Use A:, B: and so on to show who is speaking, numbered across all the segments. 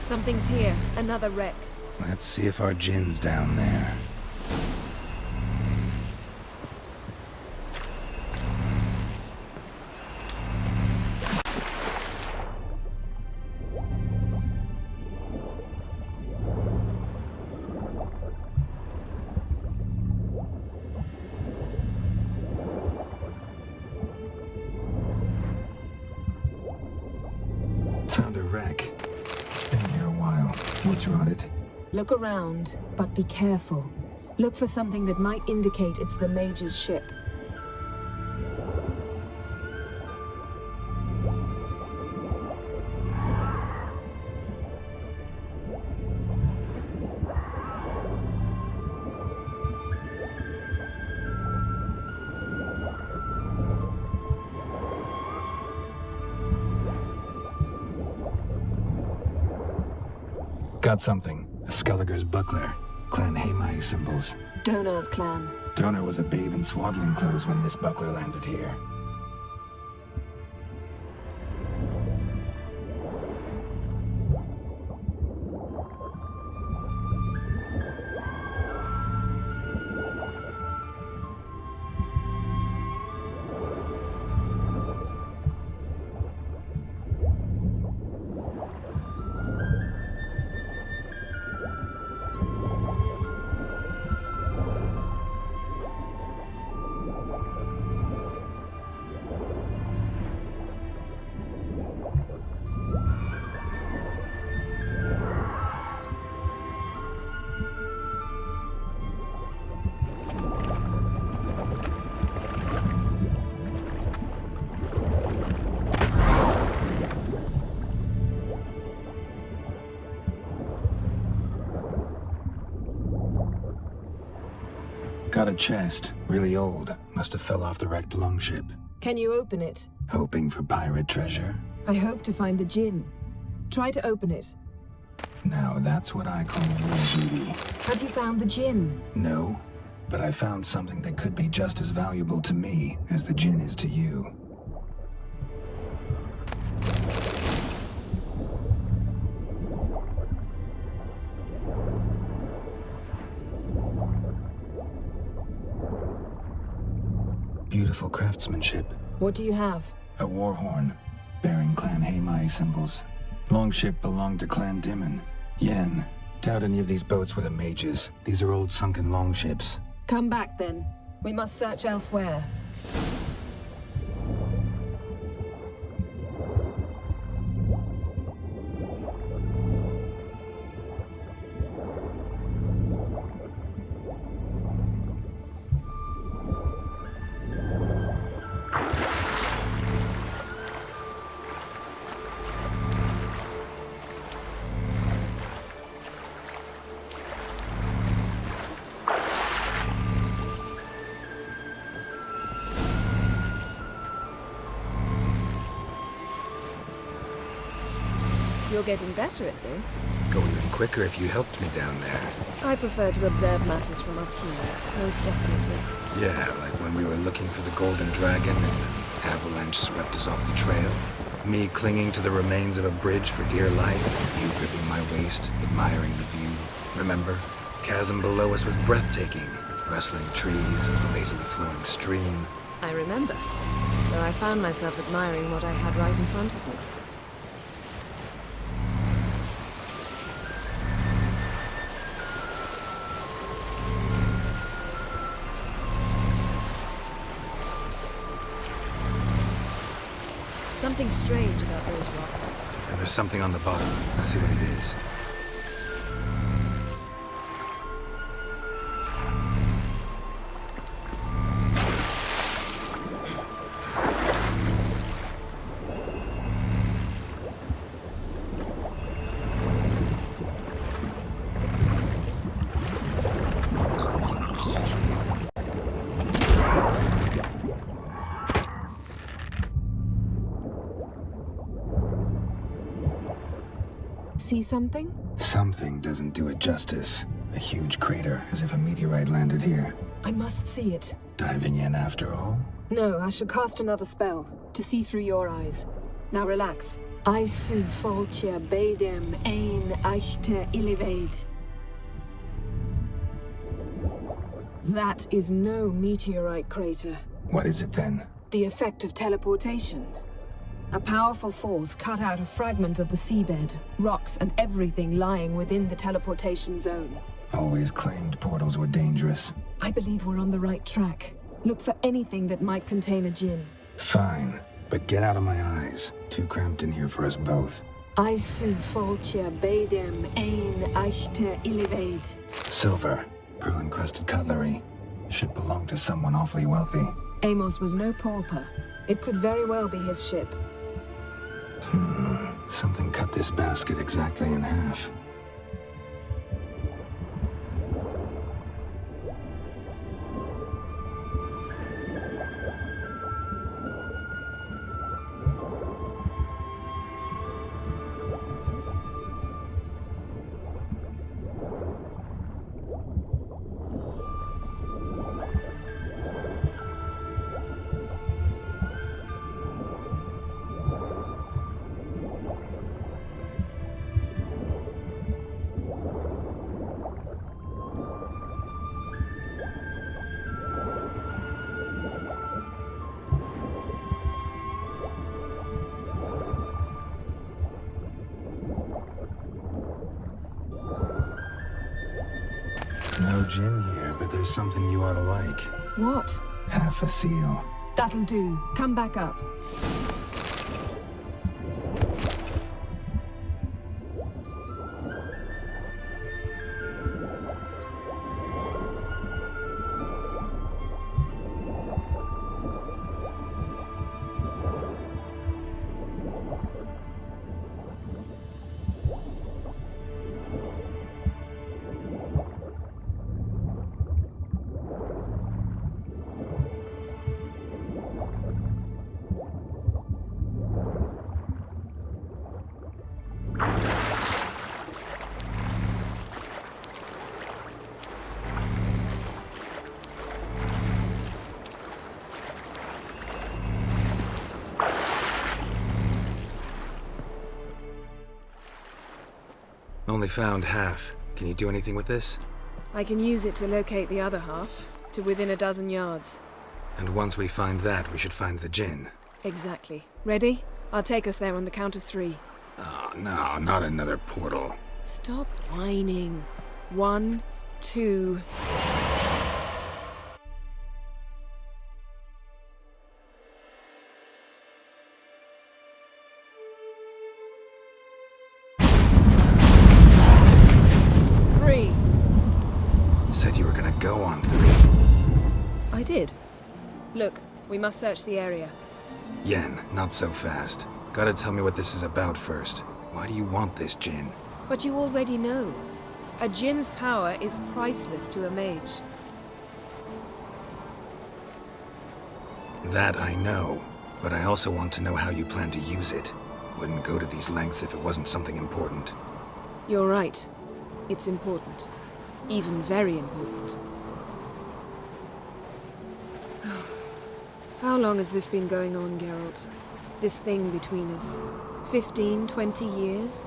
A: Something's here. Another wreck.
B: Let's see if our Jin's down there. Found a wreck. Been here a while. What's rotted?
A: Look around, but be careful. Look for something that might indicate it's the Mage's ship.
B: Got something. A Skelliger's buckler. Clan Haemai symbols.
A: Donar's clan.
B: Donar was a babe in swaddling clothes when this buckler landed here. Got a chest. Really old. Must have fell off the wrecked longship.
A: Can you open it?
B: Hoping for pirate treasure?
A: I hope to find the Jinn. Try to open it.
B: Now that's what I call real booty.
A: Have you found the Jinn?
B: No, but I found something that could be just as valuable to me as the Jinn is to you. Beautiful craftsmanship.
A: What do you have?
B: A war horn, bearing Clan Haemai symbols. Longship belonged to Clan Dimon. Yen. Doubt any of these boats were the mages. These are old sunken longships.
A: Come back then. We must search elsewhere. You're getting better at this.
B: Go even quicker if you helped me down there.
A: I prefer to observe matters from up here, most definitely.
B: Yeah, like when we were looking for the Golden Dragon and an avalanche swept us off the trail. Me clinging to the remains of a bridge for dear life. You gripping my waist, admiring the view. Remember? Chasm below us was breathtaking. Rustling trees, a lazily flowing stream.
A: I remember, though I found myself admiring what I had right in front of me. Something strange about those rocks.
B: And there's something on the bottom. Let's see what it is.
A: See something?
B: Something doesn't do it justice. A huge crater, as if a meteorite landed here.
A: I must see it.
B: Diving in after all?
A: No, I shall cast another spell, to see through your eyes. Now relax. Aisu foltia beidem ein eichte illivaid. That is no meteorite crater.
B: What is it then?
A: The effect of teleportation. A powerful force cut out a fragment of the seabed, rocks and everything lying within the teleportation zone.
B: Always claimed portals were dangerous.
A: I believe we're on the right track. Look for anything that might contain a djinn.
B: Fine, but get out of my eyes. Too cramped in here for us both.
A: Aisu foltia beidem ein eichte illivaid.
B: Silver, pearl-encrusted cutlery. Should belong to someone awfully wealthy.
A: Amos was no pauper. It could very well be his ship.
B: Something cut this basket exactly in half. No gin here, but there's something you ought to like.
A: What?
B: Half a seal.
A: That'll do. Come back up.
B: Only found half. Can you do anything with this?
C: I can use it to locate the other half, to within a dozen yards.
B: And once we find that, we should find the gin.
C: Exactly. Ready? I'll take us there on the count of 3.
B: Oh, no, not another portal.
C: Stop whining. 1, 2...
B: Said you were gonna go on 3.
C: I did. Look, we must search the area.
B: Yen, not so fast. Gotta tell me what this is about first. Why do you want this gin?
C: But you already know. A djinn's power is priceless to a mage.
B: That I know, but I also want to know how you plan to use it. Wouldn't go to these lengths if it wasn't something important.
C: You're right. It's important. Even very important. How long has this been going on, Geralt? This thing between us? 15, 20 years?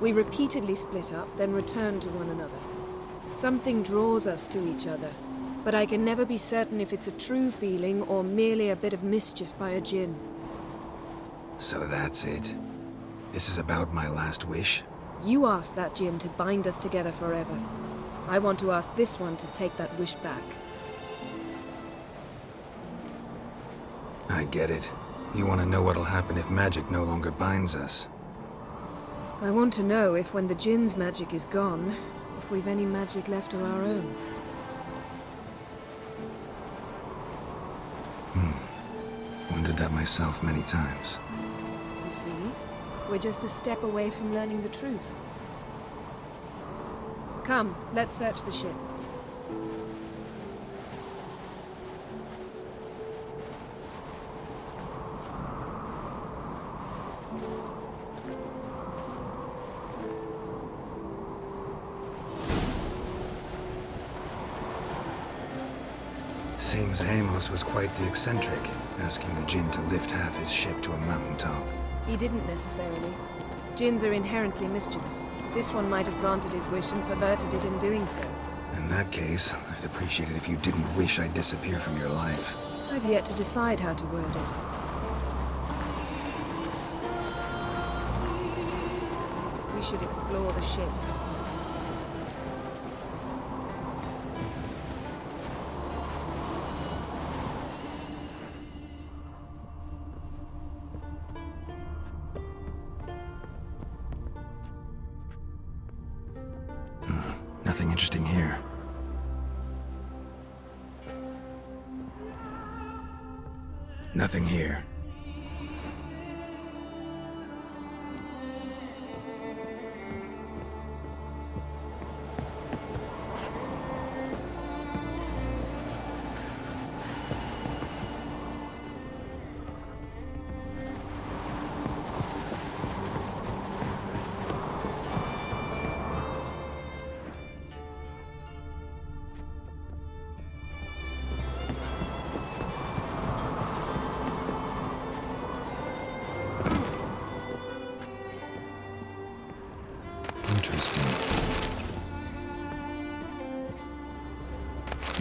C: We repeatedly split up, then return to one another. Something draws us to each other, but I can never be certain if it's a true feeling or merely a bit of mischief by a djinn.
B: So that's it. This is about my last wish?
C: You asked that djinn to bind us together forever. I want to ask this one to take that wish back.
B: I get it. You want to know what'll happen if magic no longer binds us.
C: I want to know if when the djinn's magic is gone, if we've any magic left of our own.
B: Wondered that myself many times.
C: You see? We're just a step away from learning the truth. Come, let's search the ship.
B: Seems Amos was quite the eccentric, asking the djinn to lift half his ship to a mountaintop.
C: He didn't necessarily. Jinns are inherently mischievous. This one might have granted his wish and perverted it in doing so.
B: In that case, I'd appreciate it if you didn't wish I'd disappear from your life.
C: I've yet to decide how to word it. We should explore the ship.
B: Nothing interesting here. Nothing here.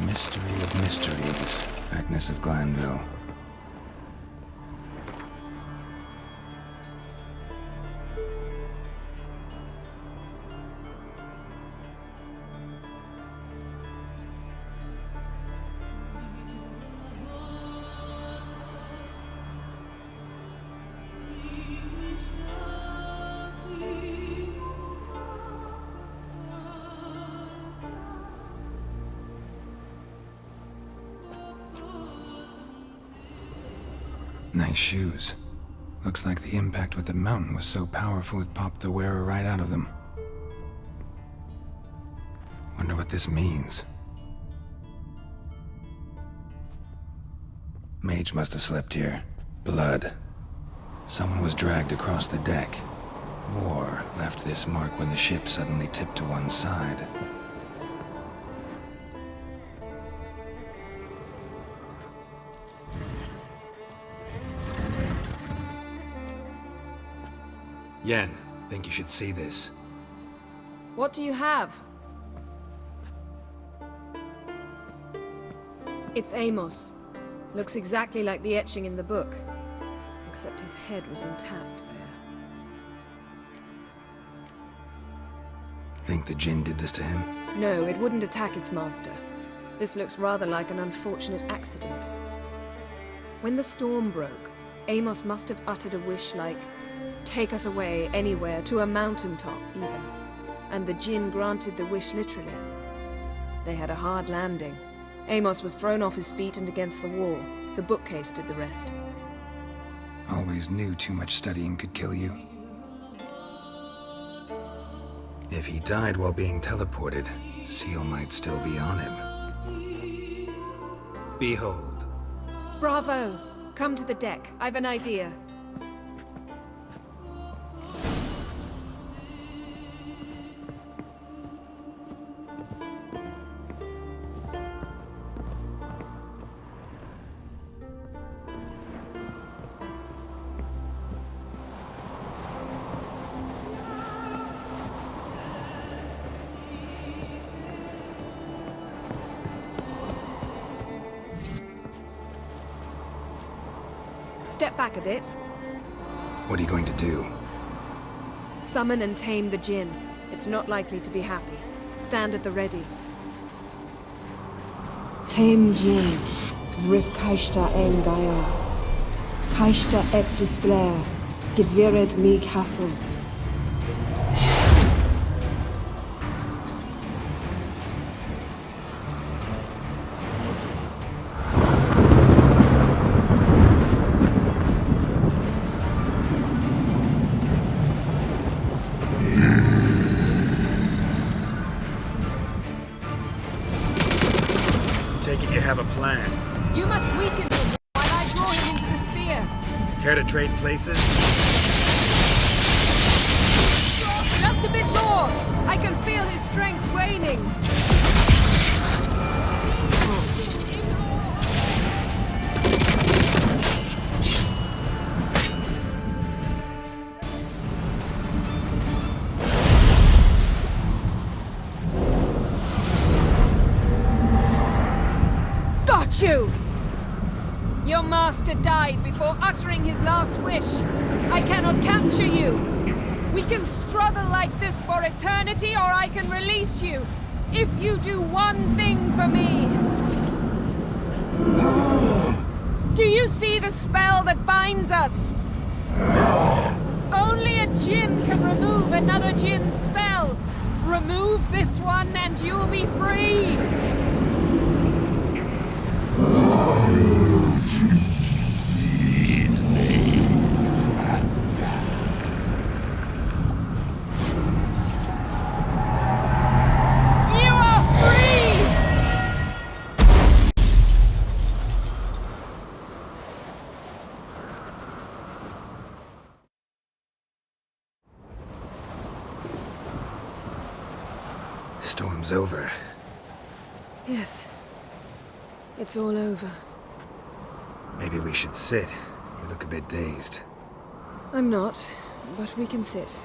B: Mystery of mysteries, Agnes of Glanville. Nice shoes. Looks like the impact with the mountain was so powerful it popped the wearer right out of them. Wonder what this means. Mage must have slept here. Blood. Someone was dragged across the deck. War left this mark when the ship suddenly tipped to one side. Yen, think you should see this.
C: What do you have? It's Amos. Looks exactly like the etching in the book. Except his head was intact there.
B: Think the Jinn did this to him?
C: No, it wouldn't attack its master. This looks rather like an unfortunate accident. When the storm broke, Amos must have uttered a wish like, "Take us away, anywhere, to a mountaintop, even." And the Jinn granted the wish literally. They had a hard landing. Amos was thrown off his feet and against the wall. The bookcase did the rest.
B: Always knew too much studying could kill you. If he died while being teleported, Seal might still be on him. Behold.
C: Bravo! Come to the deck. I've an idea. Step back a bit.
B: What are you going to do?
C: Summon and tame the Jinn. It's not likely to be happy. Stand at the ready.
A: Came Jin, Rif Kaishta en Gaia. Kaishta et disglair, Gevired mi castle.
B: Take it you have a plan.
C: You must weaken him while I draw him into the sphere.
B: Care to trade places?
C: Just a bit more! I can feel his strength waning. got you! Your master died before uttering his last wish. I cannot capture you. We can struggle like this for eternity, or I can release you. If you do one thing for me. Do you see the spell that binds us? Only a djinn can remove another djinn's spell. Remove this one and you'll be free.
B: Storm's over.
C: Yes. It's all over.
B: Maybe we should sit. You look a bit dazed.
C: I'm not, but we can sit.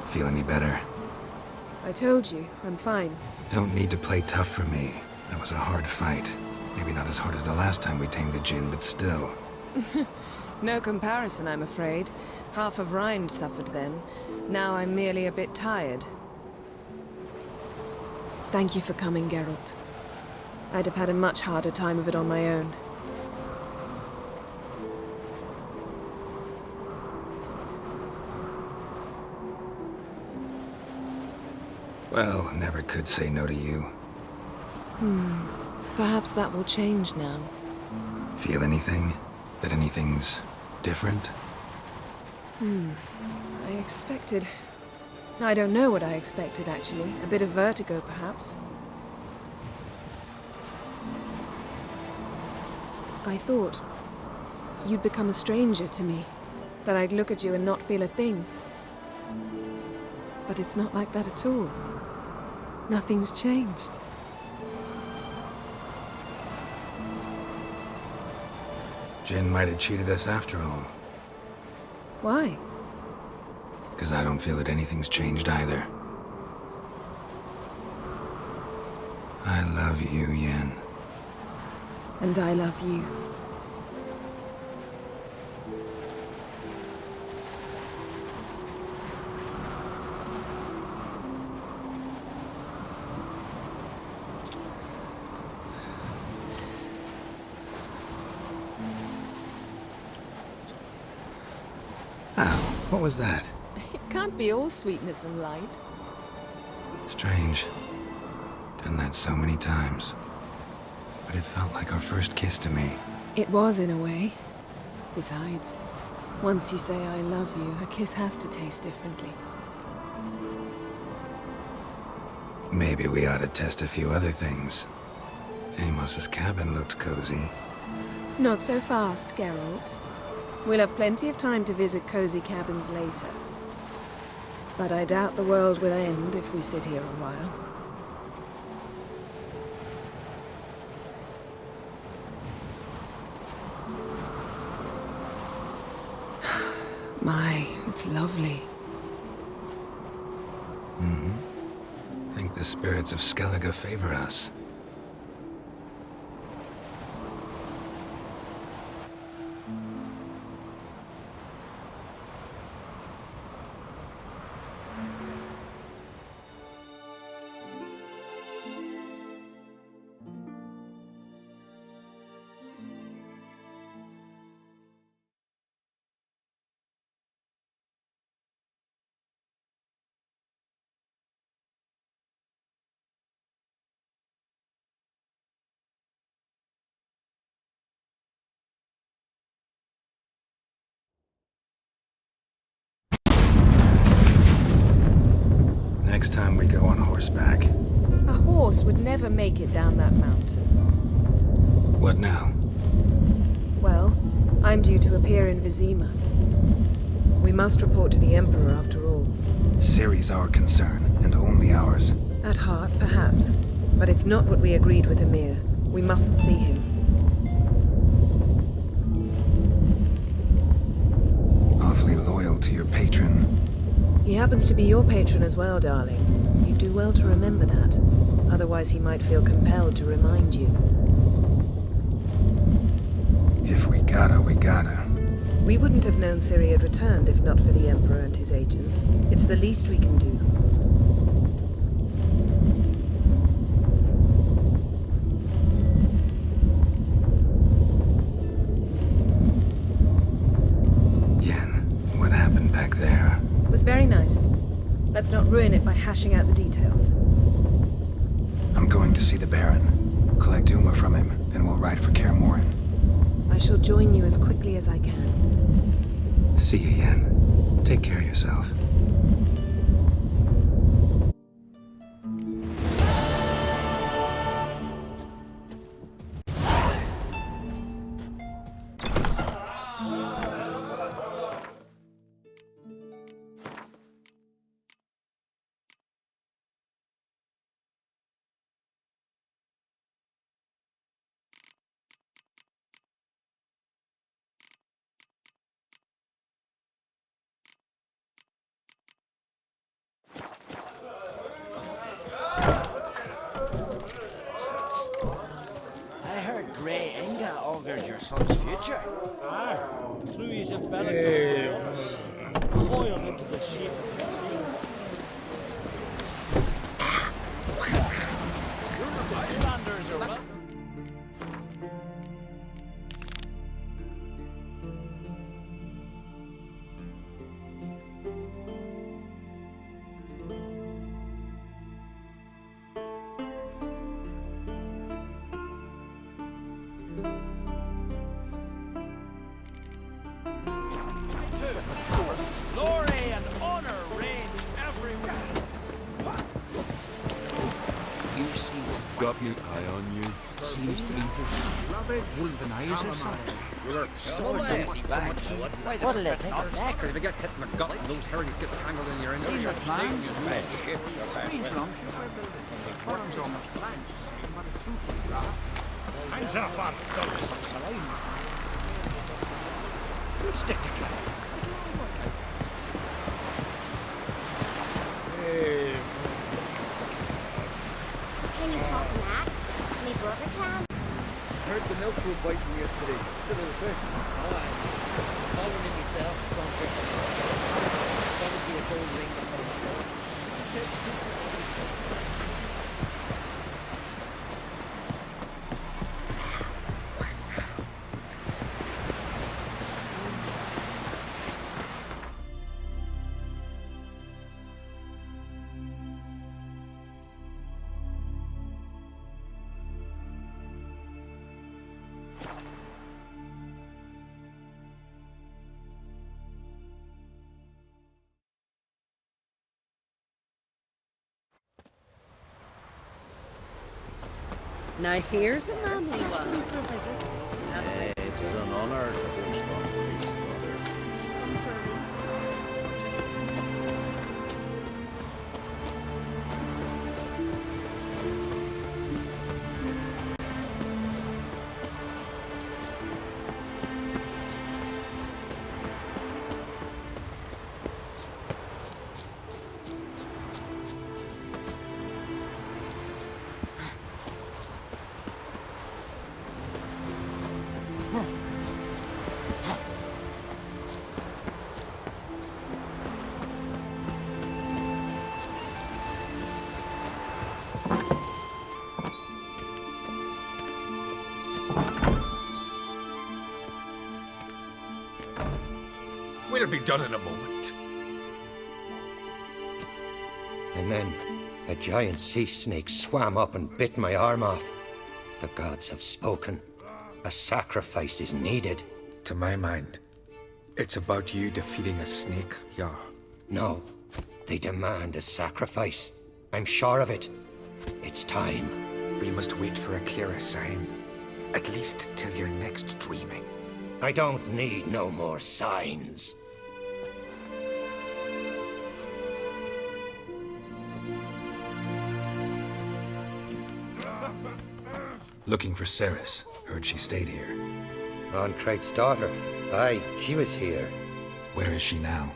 B: Feel any better?
C: I told you, I'm fine.
B: Don't need to play tough for me. That was a hard fight. Maybe not as hard as the last time we tamed a djinn, but still.
C: No comparison, I'm afraid. Half of Rind suffered then. Now I'm merely a bit tired. Thank you for coming, Geralt. I'd have had a much harder time of it on my own.
B: Well, never could say no to you.
C: Perhaps that will change now.
B: Feel anything? That anything's different?
C: I expected... I don't know what I expected, actually. A bit of vertigo, perhaps. I thought you'd become a stranger to me. That I'd look at you and not feel a thing. But it's not like that at all. Nothing's changed.
B: Jinn might have cheated us after all.
C: Why?
B: Because I don't feel that anything's changed either. I love you, Yen.
C: And I love you.
B: Ow, what was that?
C: It can't be all sweetness and light.
B: Strange. Done that so many times. But it felt like our first kiss to me.
C: It was, in a way. Besides, once you say I love you, a kiss has to taste differently.
B: Maybe we ought to test a few other things. Amos's cabin looked cozy.
C: Not so fast, Geralt. We'll have plenty of time to visit cozy cabins later. But I doubt the world will end if we sit here a while. My, it's lovely.
B: Think the spirits of Skellige favor us. Next time we go on horseback.
C: A horse would never make it down that mountain.
B: What now?
C: Well, I'm due to appear in Vizima. We must report to the Emperor after all.
B: Ciri's our concern, and only ours.
C: At heart, perhaps. But it's not what we agreed with Emir. We must see him.
B: patron.
C: He happens to be your patron as well, darling. You do well to remember that. Otherwise, he might feel compelled to remind you.
B: If we gotta, we gotta.
C: We wouldn't have known Ciri had returned if not for the Emperor and his agents. It's the least we can do.
B: What happened back there?
C: It was very nice. Let's not ruin it by hashing out the details.
B: I'm going to see the Baron. Collect Uma from him, then we'll ride for Kaer Morhen.
C: I shall join you as quickly as I can.
B: See you, Yen. Take care of yourself.
D: Your son's future.
E: Aye, through his umbilical coiled into the shape of a sphere. Landers are well. Glory and honor range everywhere.
F: You see what got me eye on you? Seems dangerous. Wolven eyes or something.
D: Swords in his back. What'll they think of next?
G: If you get hit in the gut and those herrings get tangled in your inner
F: See the plan?
G: red ships.
F: Green from we're building. Bottom's almost blank. About a 2-foot drop.
E: Hands up on those. We'll stick together.
H: Can you toss an axe? Any burger can?
I: Heard the milk were biting me yesterday. Still in the fish.
J: Oh, I following it myself from obviously a gold ring that
K: Now here's a
H: Nancy
K: manly one.
H: coming for a visit.
D: It is an honor to force one priest, brother.
H: Come for a reason.
G: We'll be done in a moment.
L: And then a giant sea snake swam up and bit my arm off. The gods have spoken. A sacrifice is needed.
B: To my mind, it's about you defeating a snake, yeah.
L: No, they demand a sacrifice. I'm sure of it. It's time.
B: We must wait for a clearer sign. At least till your next dreaming.
L: I don't need no more signs.
B: Looking for Ceres. Heard she stayed here.
L: On Craig's daughter. Aye, she was here.
B: Where is she now?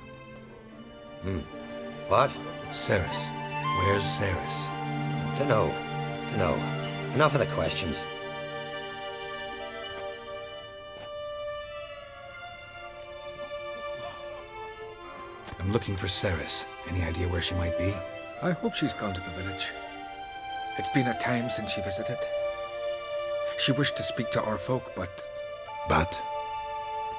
L: What?
B: Ceres. Where's Ceres?
L: Dunno. Enough of the questions.
B: I'm looking for Ceres. Any idea where she might be?
G: I hope she's gone to the village. It's been a time since she visited. She wished to speak to our folk, but...
B: But?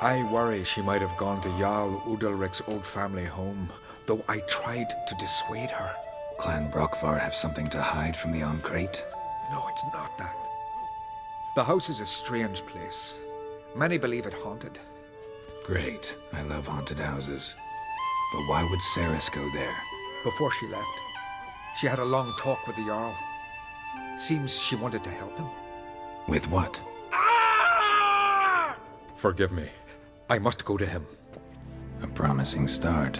G: I worry she might have gone to Jarl Udalric's old family home, though I tried to dissuade her.
B: Clan Brockvar have something to hide from the Oncrate?
G: No, it's not that. The house is a strange place. Many believe it haunted.
B: Great. I love haunted houses. But why would Ceres go there?
G: Before she left, she had a long talk with the Jarl. Seems she wanted to help him.
B: With what?
G: Forgive me. I must go to him.
B: A promising start.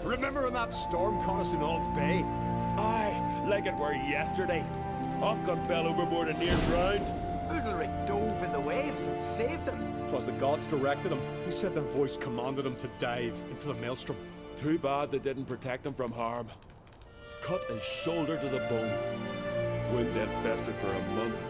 M: Remember when that storm caught us in Alt Bay?
E: Aye, like it were yesterday. Ofcom fell overboard and near drowned.
M: Udalric dove in the waves and saved him.
E: 'Twas the gods directed him. He said their voice commanded him to dive into the maelstrom. Too bad they didn't protect him from harm. Cut his shoulder to the bone. Wound then festered for a month.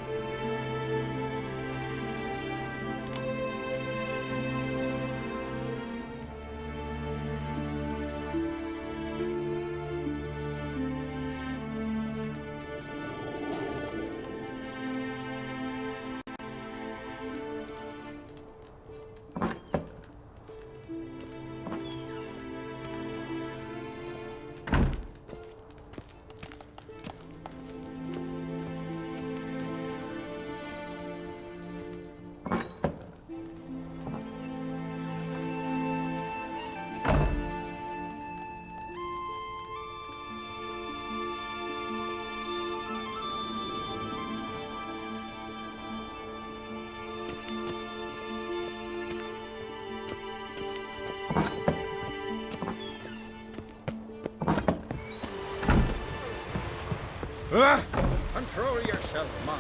D: Control yourself, man.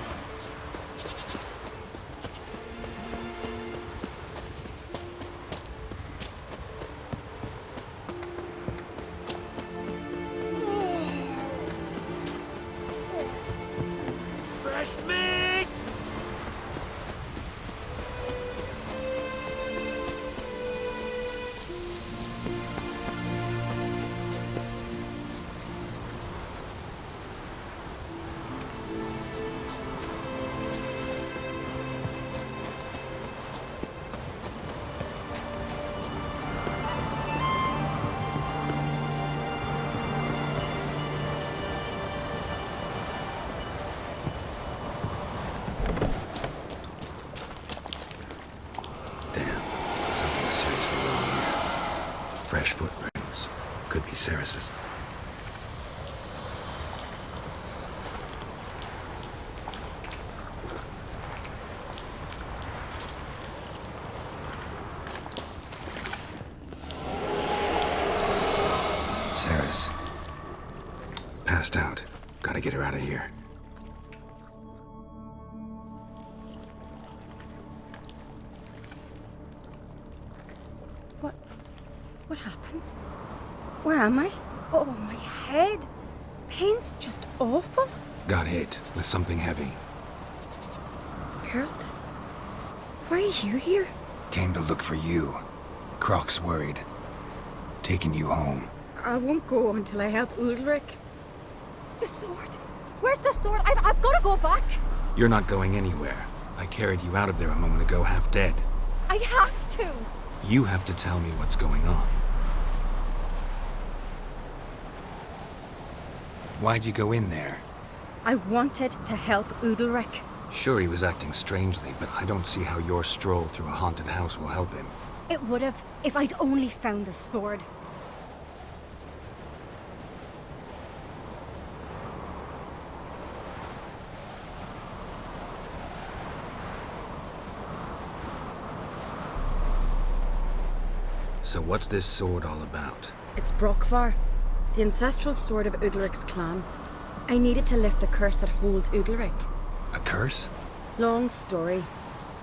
E: Fresh meat!
B: Seriously wrong here. Fresh footprints. Could be Ceres's. Ceres. Passed out. Gotta get her out of here.
N: What happened? Where am I? Oh, my head. Pain's just awful.
B: Got hit with something heavy.
N: Geralt? Why are you here?
B: Came to look for you. Croc's worried. Taking you home.
N: I won't go until I help Udalric.
H: The sword! Where's the sword? I've got to go back!
B: You're not going anywhere. I carried you out of there a moment ago, half dead.
H: I have to!
B: You have to tell me what's going on. Why'd you go in there?
N: I wanted to help Udalric.
B: Sure, he was acting strangely, but I don't see how your stroll through a haunted house will help him.
N: It would have, if I'd only found the sword.
B: So what's this sword all about?
N: It's Brockvar, the ancestral sword of Udalric's clan. I needed to lift the curse that holds Udalric.
B: A curse?
N: Long story.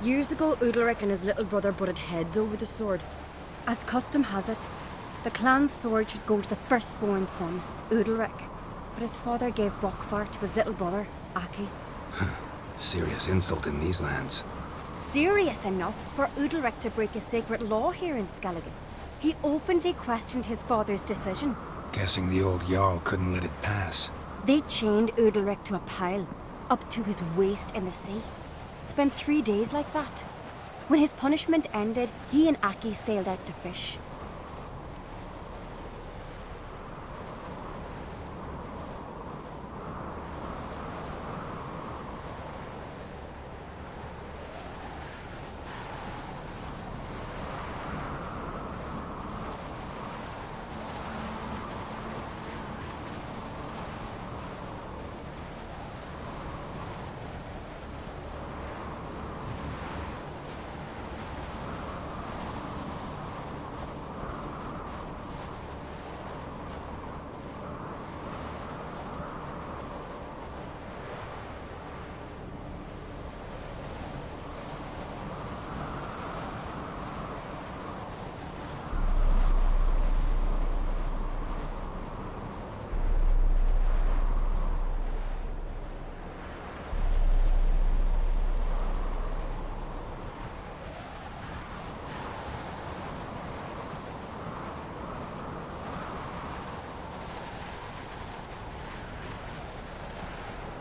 N: Years ago, Udalric and his little brother butted heads over the sword. As custom has it, the clan's sword should go to the firstborn son, Udalric. But his father gave Brockvar to his little brother, Aki.
B: Serious insult in these lands.
N: Serious enough for Udalric to break a sacred law here in Skellige. He openly questioned his father's decision.
B: Guessing the old Jarl couldn't let it pass.
N: They chained Udalric to a pile, up to his waist in the sea. Spent 3 days like that. When his punishment ended, he and Aki sailed out to fish.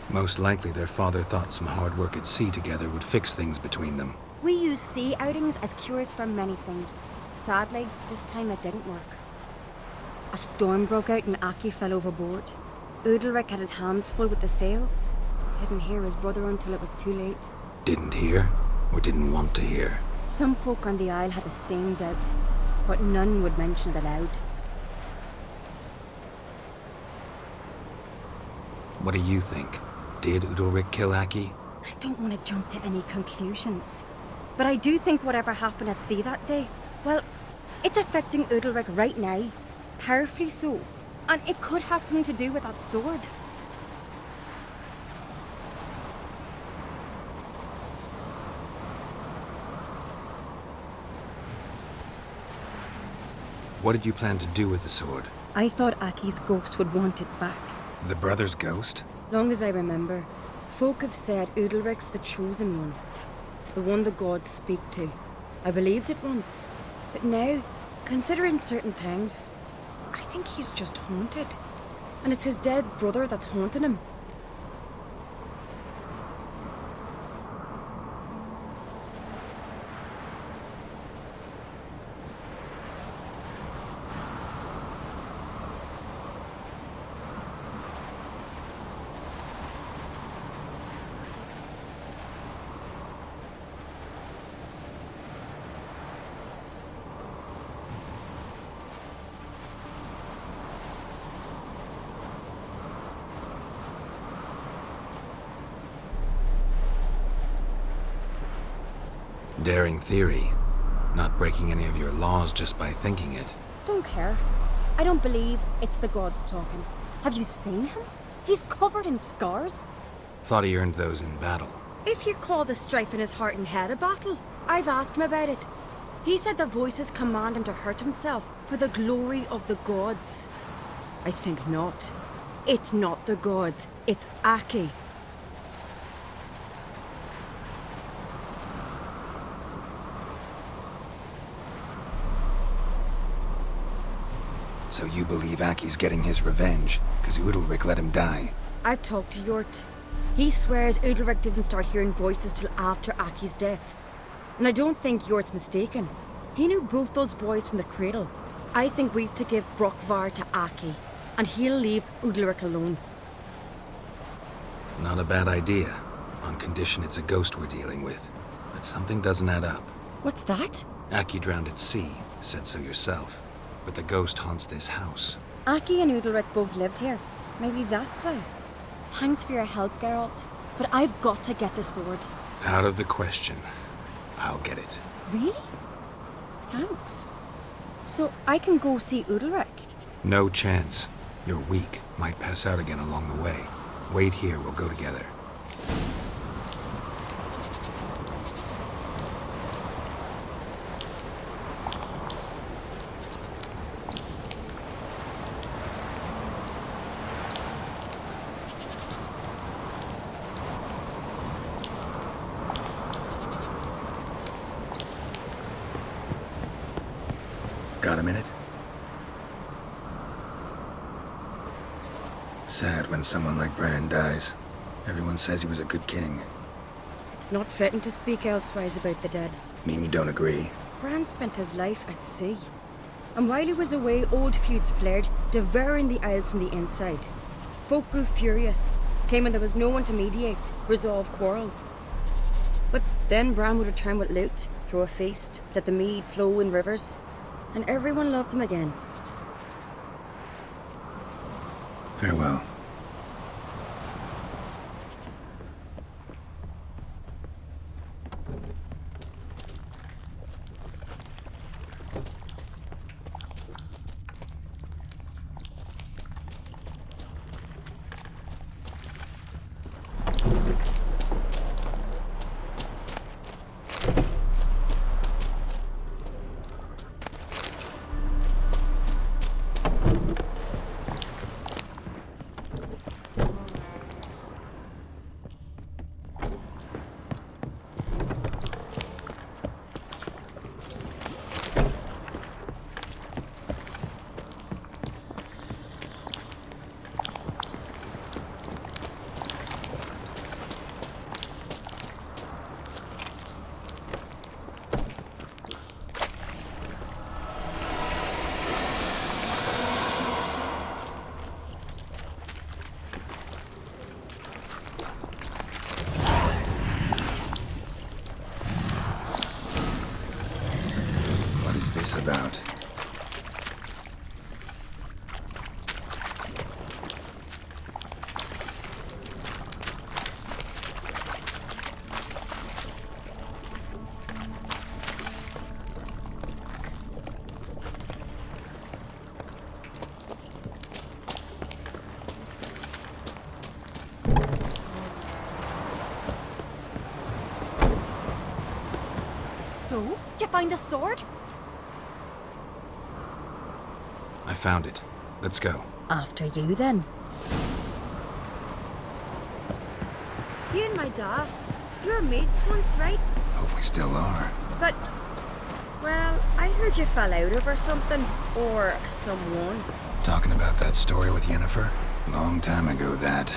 B: Most likely their father thought some hard work at sea together would fix things between them.
N: We use sea outings as cures for many things. Sadly, this time it didn't work. A storm broke out and Aki fell overboard. Udalric had his hands full with the sails. Didn't hear his brother until it was too late.
B: Didn't hear? Or didn't want to hear?
N: Some folk on the Isle had the same doubt, but none would mention it aloud.
B: What do you think? Did Udalric kill Aki?
N: I don't want to jump to any conclusions, but I do think whatever happened at sea that day, well, it's affecting Udalric right now, powerfully so, and it could have something to do with that sword.
B: What did you plan to do with the sword?
N: I thought Aki's ghost would want it back.
B: The brother's ghost?
N: Long as I remember, folk have said Udalric's the chosen one. The one the gods speak to. I believed it once, but now, considering certain things, I think he's just haunted. And it's his dead brother that's haunting him.
B: Daring theory. Not breaking any of your laws just by thinking it.
N: Don't care. I don't believe it's the gods talking. Have you seen him? He's covered in scars.
B: Thought he earned those in battle.
N: If you call the strife in his heart and head a battle, I've asked him about it. He said the voices command him to hurt himself for the glory of the gods. I think not. It's not the gods, it's Aki.
B: So you believe Aki's getting his revenge, because Udalric let him die?
N: I've talked to Yort. He swears Udalric didn't start hearing voices till after Aki's death. And I don't think Yort's mistaken. He knew both those boys from the cradle. I think we've to give Brockvar to Aki, and he'll leave Udalric alone.
B: Not a bad idea, on condition it's a ghost we're dealing with. But something doesn't add up.
N: What's that?
B: Aki drowned at sea, said so yourself. But the ghost haunts this house.
N: Aki and Udalric both lived here. Maybe that's why. Thanks for your help, Geralt. But I've got to get the sword.
B: Out of the question. I'll get it.
N: Really? Thanks. So I can go see Udalric?
B: No chance. You're weak. Might pass out again along the way. Wait here, we'll go together. Got a minute? Sad when someone like Bran dies. Everyone says he was a good king.
N: It's not fitting to speak elsewise about the dead.
B: Mean you don't agree?
N: Bran spent his life at sea. And while he was away, old feuds flared, devouring the Isles from the inside. Folk grew furious, claiming there was no one to mediate, resolve quarrels. But then Bran would return with loot, throw a feast, let the mead flow in rivers, and everyone loved him again.
B: Farewell. About.
H: So, did you find the sword?
B: I found it. Let's go.
N: After you, then.
H: You and my dad, you were mates once, right?
B: Hope we still are.
N: But, well, I heard you fell out over something, or someone.
B: Talking about that story with Yennefer? Long time ago, that.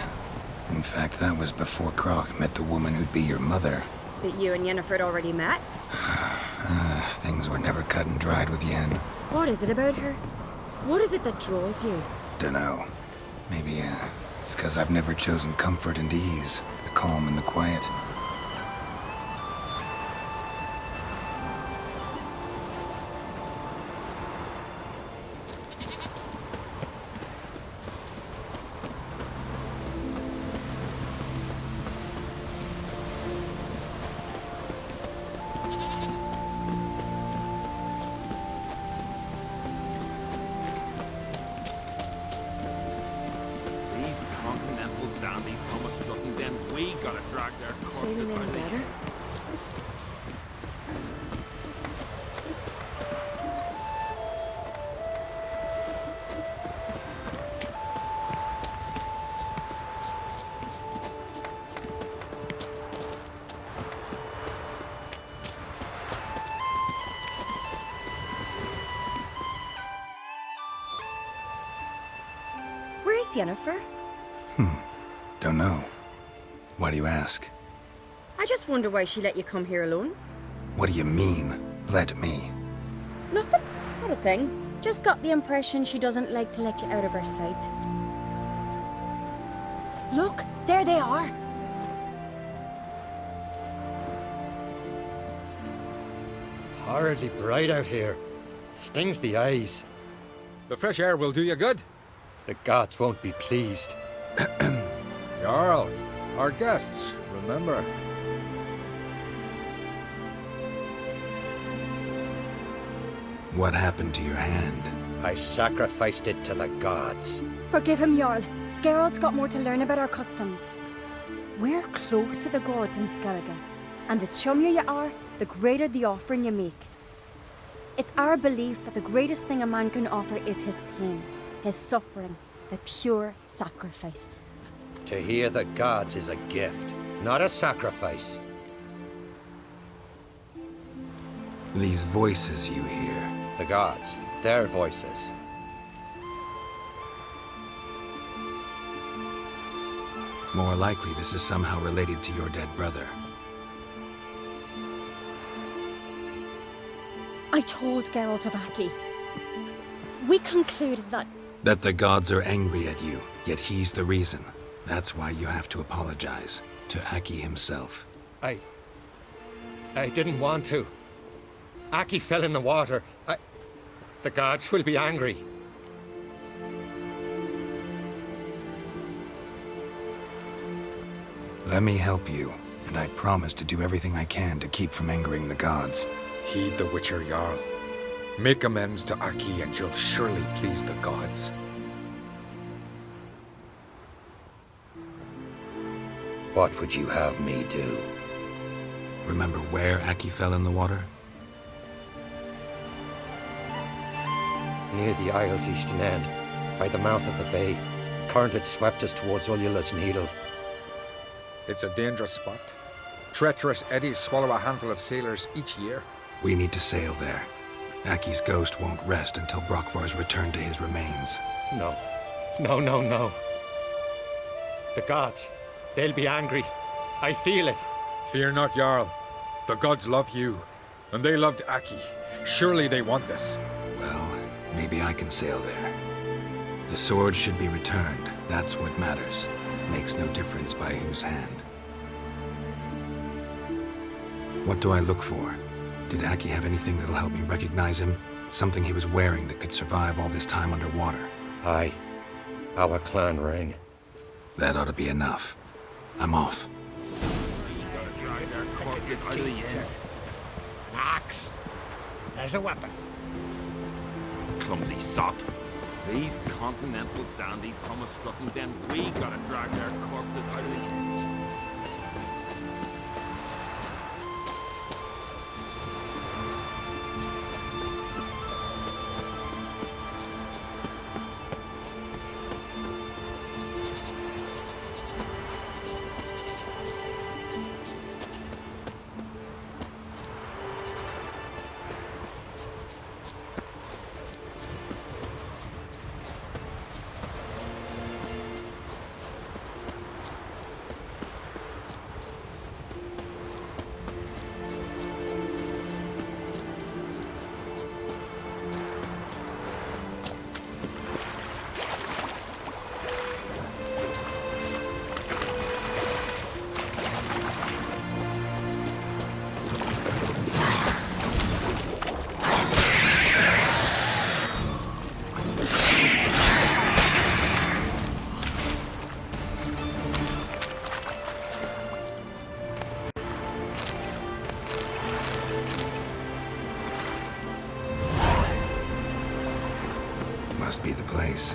B: In fact, that was before Croc met the woman who'd be your mother.
N: But you and Yennefer had already met?
B: Things were never cut and dried with Yen.
N: What is it about her? What is it that draws you?
B: Dunno. Maybe, it's 'cause I've never chosen comfort and ease, the calm and the quiet.
C: Feeling any better?
N: Where's Yennefer?
B: Don't know. Why do you ask?
N: I just wonder why she let you come here alone.
B: What do you mean, let me?
N: Nothing. Not a thing. Just got the impression she doesn't like to let you out of her sight. Look, there they are.
L: Horridly bright out here. Stings the eyes.
G: The fresh air will do you good.
L: The gods won't be pleased.
G: Jarl, our guests, remember.
B: What happened to your hand?
L: I sacrificed it to the gods.
H: Forgive him, Jarl. Geralt's got more to learn about our customs.
N: We're close to the gods in Skellige, and the chummier you are, the greater the offering you make. It's our belief that the greatest thing a man can offer is his pain, his suffering, the pure sacrifice.
L: To hear the gods is a gift, not a sacrifice.
B: These voices you hear.
L: The gods, their voices.
B: More likely, this is somehow related to your dead brother.
H: I told Geralt of Aki. We concluded that...
B: That the gods are angry at you, yet he's the reason. That's why you have to apologize to Aki himself.
L: I didn't want to. Aki fell in the water. The gods will be angry.
B: Let me help you, and I promise to do everything I can to keep from angering the gods.
G: Heed the Witcher Jarl. Make amends to Aki and you'll surely please the gods.
L: What would you have me do?
B: Remember where Aki fell in the water?
L: Near the Isle's eastern end, by the mouth of the bay. Current had swept us towards Ullula's Needle.
G: It's a dangerous spot. Treacherous eddies swallow a handful of sailors each year.
B: We need to sail there. Aki's ghost won't rest until Brokvar's returned to his remains.
L: No. No, no, no. The gods, they'll be angry. I feel it.
G: Fear not, Jarl. The gods love you, and they loved Aki. Surely they want this.
B: Well, maybe I can sail there. The sword should be returned. That's what matters. Makes no difference by whose hand. What do I look for? Did Aki have anything that'll help me recognize him? Something he was wearing that could survive all this time underwater?
L: Aye. Our clan ring.
B: That ought to be enough. I'm off.
F: Axe. There's a weapon. Clumsy sot. These continental dandies come a strutting, then we gotta drag their corpses out of these...
B: Must be the place.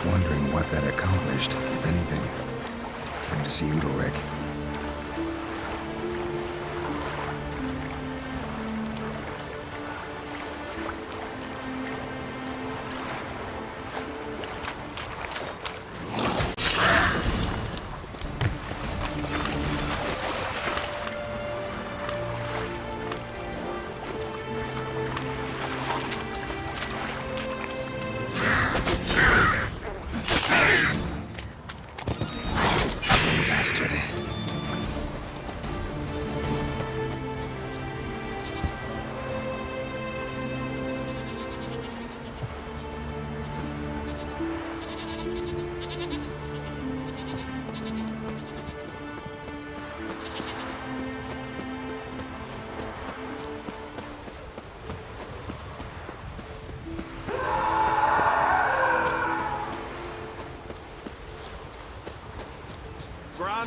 B: Wondering what that accomplished, if anything. Time to see Udalric. Bastard.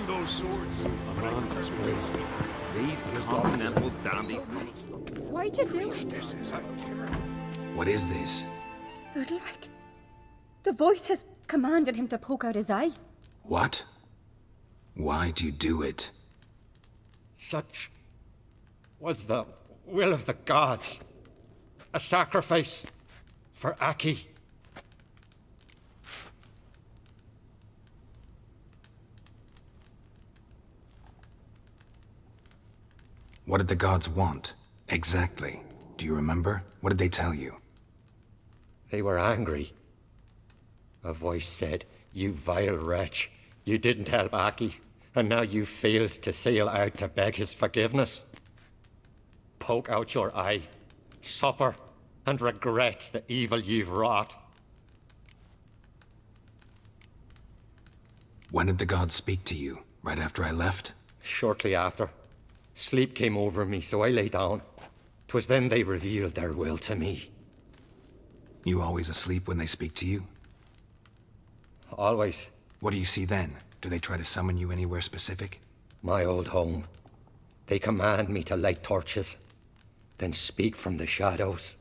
M: hand those swords.
F: A man has poised. These continental dandies.
N: Why'd you do it?
G: This is a terrible.
B: What is this?
N: Udalric. The voice has commanded him to poke out his eye.
B: What? Why'd you do it?
L: Such was the will of the gods. A sacrifice for Aki.
B: What did the gods want? Exactly. Do you remember? What did they tell you?
L: They were angry. A voice said, "You vile wretch, you didn't help Aki, and now you failed to sail out to beg his forgiveness. Poke out your eye, suffer, and regret the evil you've wrought."
B: When did the gods speak to you? Right after I left?
L: Shortly after. Sleep came over me, so I lay down. 'Twas then they revealed their will to me.
B: You always asleep when they speak to you?
L: Always.
B: What do you see then? Do they try to summon you anywhere specific?
L: My old home. They command me to light torches, then speak from the shadows.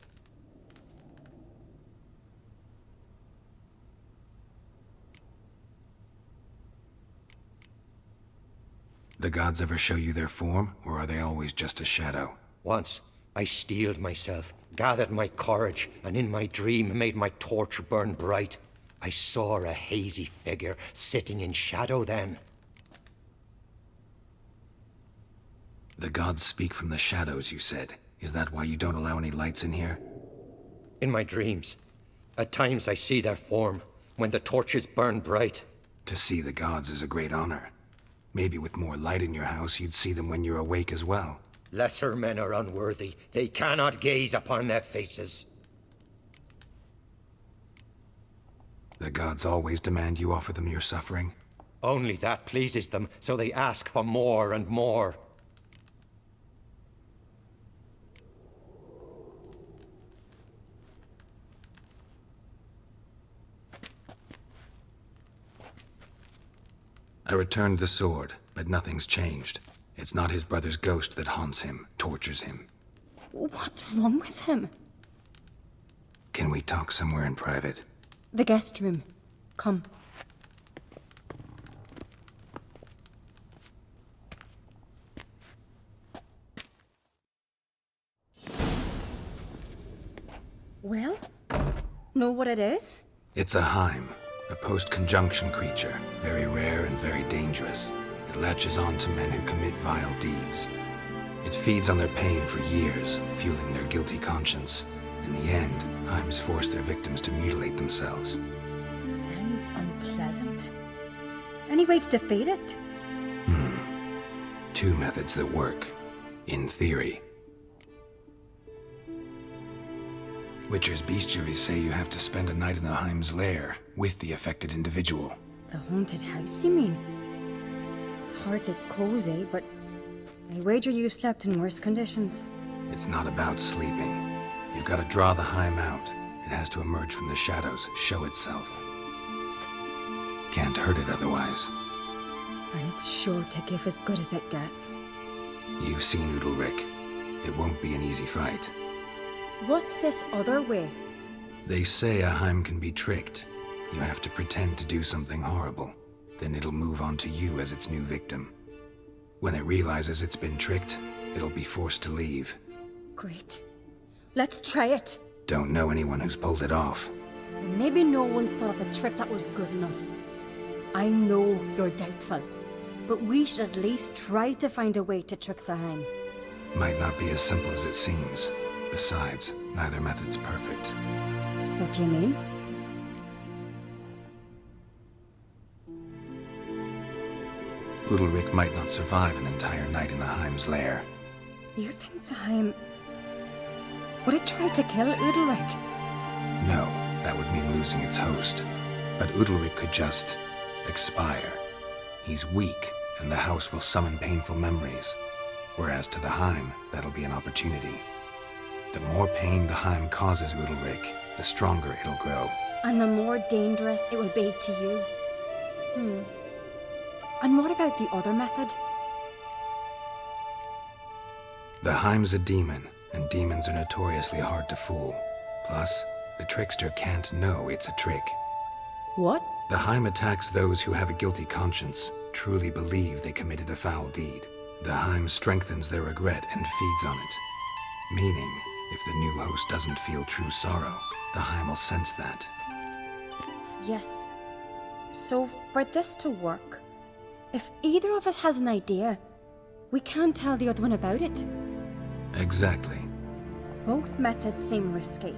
B: The gods ever show you their form, or are they always just a shadow?
L: Once, I steeled myself, gathered my courage, and in my dream made my torch burn bright. I saw a hazy figure sitting in shadow then.
B: The gods speak from the shadows, you said. Is that why you don't allow any lights in here?
L: In my dreams. At times I see their form, when the torches burn bright.
B: To see the gods is a great honor. Maybe with more light in your house, you'd see them when you're awake as well.
L: Lesser men are unworthy. They cannot gaze upon their faces.
B: The gods always demand you offer them your suffering?
L: Only that pleases them, so they ask for more and more.
B: I returned the sword, but nothing's changed. It's not his brother's ghost that haunts him, tortures him.
N: What's wrong with him?
B: Can we talk somewhere in private?
N: The guest room. Come. Well? Know what it is?
B: It's a Heim, a post-conjunction creature, very rare and very dangerous. It latches on to men who commit vile deeds. It feeds on their pain for years, fueling their guilty conscience. In the end, Heims force their victims to mutilate themselves.
N: Sounds unpleasant. Any way to defeat it?
B: Two methods that work. In theory. Witcher's bestiaries say you have to spend a night in the Heim's lair with the affected individual.
N: The haunted house, you mean? It's hardly cozy, but I wager you've slept in worse conditions.
B: It's not about sleeping. You've got to draw the Heim out. It has to emerge from the shadows, show itself. Can't hurt it otherwise.
N: And it's sure to give as good as it gets.
B: You've seen Udalric. It won't be an easy fight.
N: What's this other way?
B: They say a Heim can be tricked. You have to pretend to do something horrible. Then it'll move on to you as its new victim. When it realizes it's been tricked, it'll be forced to leave.
N: Great. Let's try it.
B: Don't know anyone who's pulled it off.
N: Maybe no one's thought up a trick that was good enough. I know you're doubtful, but we should at least try to find a way to trick the Heim.
B: Might not be as simple as it seems. Besides, neither method's perfect.
N: What do you mean?
B: Udalric might not survive an entire night in the Heim's lair.
N: You think the Heim... Would it try to kill Udalric?
B: No, that would mean losing its host. But Udalric could just... expire. He's weak, and the house will summon painful memories. Whereas to the Heim, that'll be an opportunity. The more pain the Heim causes Udalric, the stronger it'll grow.
N: And the more dangerous it will be to you. And what about the other method?
B: The Heim's a demon, and demons are notoriously hard to fool. Plus, the trickster can't know it's a trick.
N: What?
B: The Heim attacks those who have a guilty conscience, truly believe they committed a foul deed. The Heim strengthens their regret and feeds on it. Meaning, if the new host doesn't feel true sorrow, the Heim will sense that.
N: Yes. So, for this to work, if either of us has an idea, we can't tell the other one about it.
B: Exactly.
N: Both methods seem risky,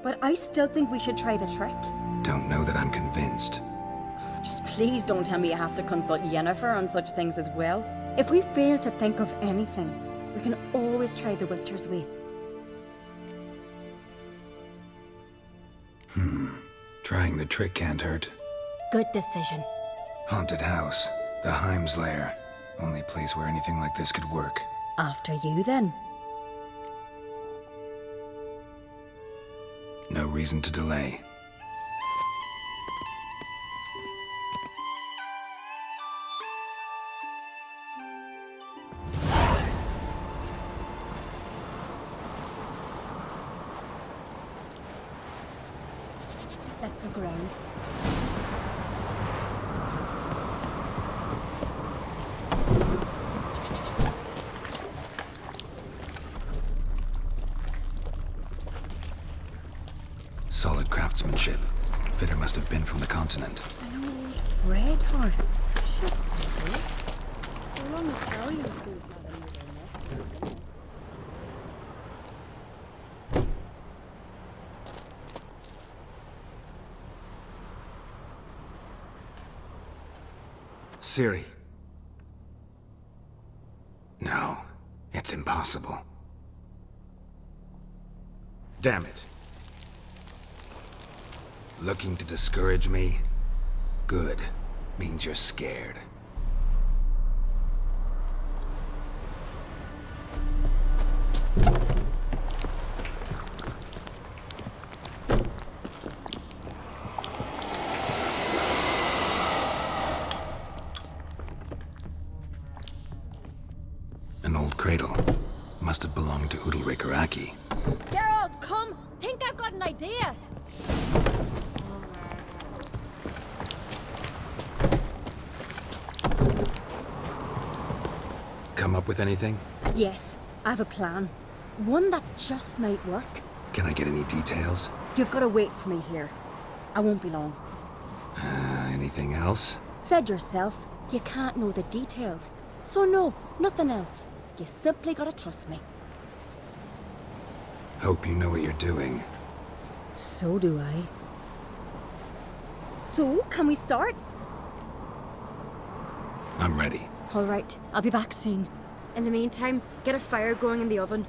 N: but I still think we should try the trick.
B: Don't know that I'm convinced.
N: Just please don't tell me you have to consult Yennefer on such things as well. If we fail to think of anything, we can always try the Witcher's way.
B: Trying the trick can't hurt.
N: Good decision.
B: Haunted house. The Heim's lair. Only place where anything like this could work.
N: After you, then.
B: No reason to delay.
N: Let's look around.
B: Solid craftsmanship. Fitter must have been from the continent.
N: An old bread hearth. Should still be.
H: So long as Carolyn was good, not anything.
B: Ciri. No, it's impossible. Damn it. Looking to discourage me? Good. Means you're scared. An old cradle. Must have belonged to Udalric or Aki.
H: Geralt, come! Think I've got an idea!
B: Come up with anything?
N: Yes, I have a plan. One that just might work.
B: Can I get any details?
N: You've got to wait for me here. I won't be long.
B: Anything else?
N: Said yourself, you can't know the details. So no, nothing else. You simply gotta trust me.
B: Hope you know what you're doing.
N: So do I. So, can we start?
B: I'm ready.
N: All right, I'll be back soon. In the meantime, get a fire going in the oven.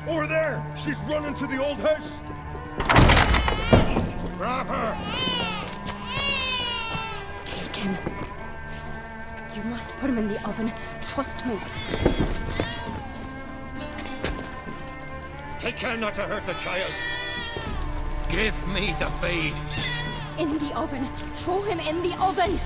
E: Over there! She's running to the old house! Grab her!
N: Take him. You must put him in the oven. Trust me.
L: Take care not to hurt the child. Give me the babe.
N: In the oven. Throw him in the oven.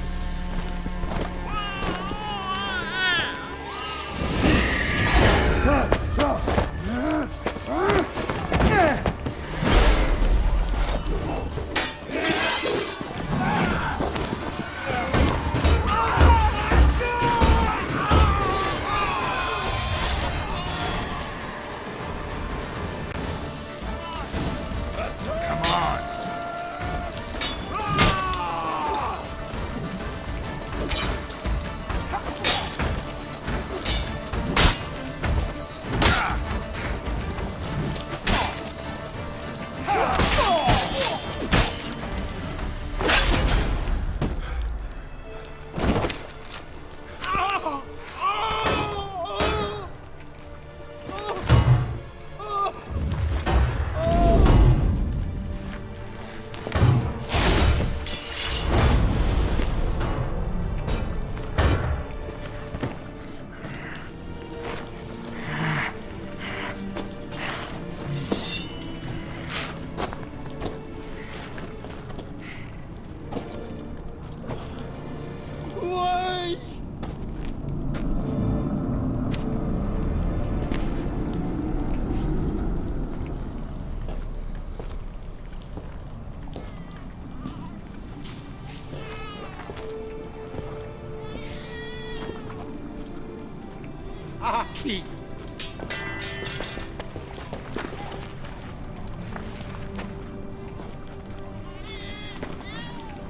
L: Aki!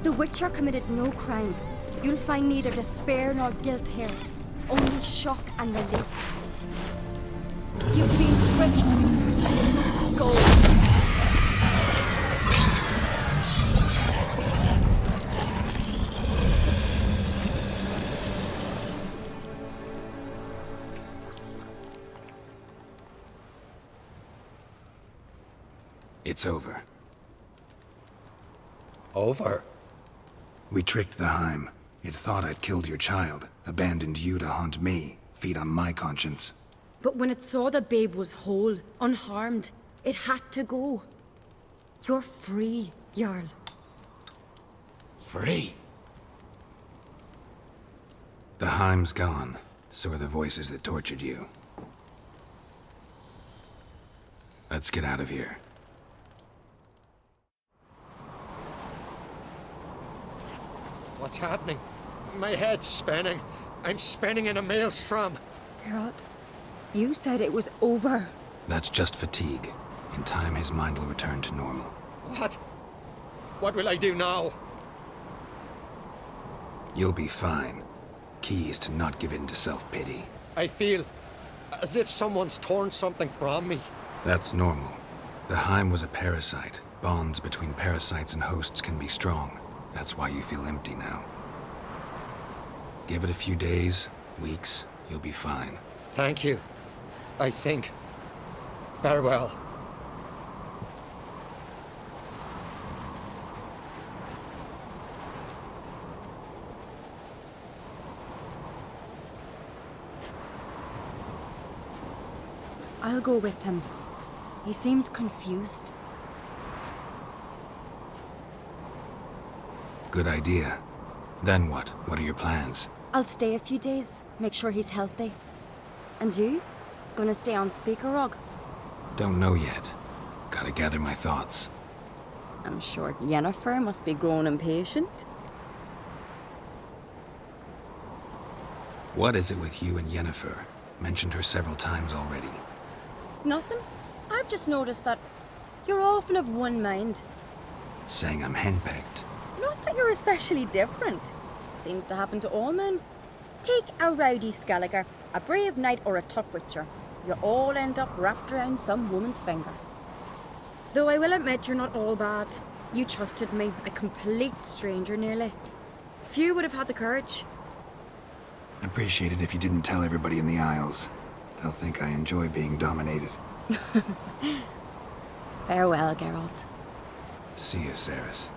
N: The Witcher committed no crime. You'll find neither despair nor guilt here. Only shock and relief. You've been tricked. You must go.
B: It's over.
L: Over?
B: We tricked the Heim. It thought I'd killed your child, abandoned you to haunt me, feed on my conscience.
N: But when it saw the babe was whole, unharmed, it had to go. You're free, Jarl.
L: Free?
B: The Heim's gone, so are the voices that tortured you. Let's get out of here.
L: What's happening? My head's spinning. I'm spinning in a maelstrom.
N: Geralt, you said it was over.
B: That's just fatigue. In time, his mind will return to normal.
L: What? What will I do now?
B: You'll be fine. Key is to not give in to self-pity.
L: I feel as if someone's torn something from me.
B: That's normal. The Heim was a parasite. Bonds between parasites and hosts can be strong. That's why you feel empty now. Give it a few days, weeks, you'll be fine.
L: Thank you. I think. Farewell.
N: I'll go with him. He seems confused.
B: Good idea. Then what? What are your plans?
N: I'll stay a few days, make sure he's healthy. And you? Gonna stay on Speaker Rog?
B: Don't know yet. Gotta gather my thoughts.
N: I'm sure Yennefer must be growing impatient.
B: What is it with you and Yennefer? Mentioned her several times already.
N: Nothing. I've just noticed that you're often of one mind.
B: Saying I'm henpecked.
N: Not that you're especially different. Seems to happen to all men. Take a rowdy Skelliger, a brave knight or a tough witcher. You all end up wrapped around some woman's finger. Though I will admit you're not all bad. You trusted me, a complete stranger nearly. Few would have had the courage.
B: Appreciate it if you didn't tell everybody in the Isles. They'll think I enjoy being dominated.
N: Farewell, Geralt.
B: See you, Saris.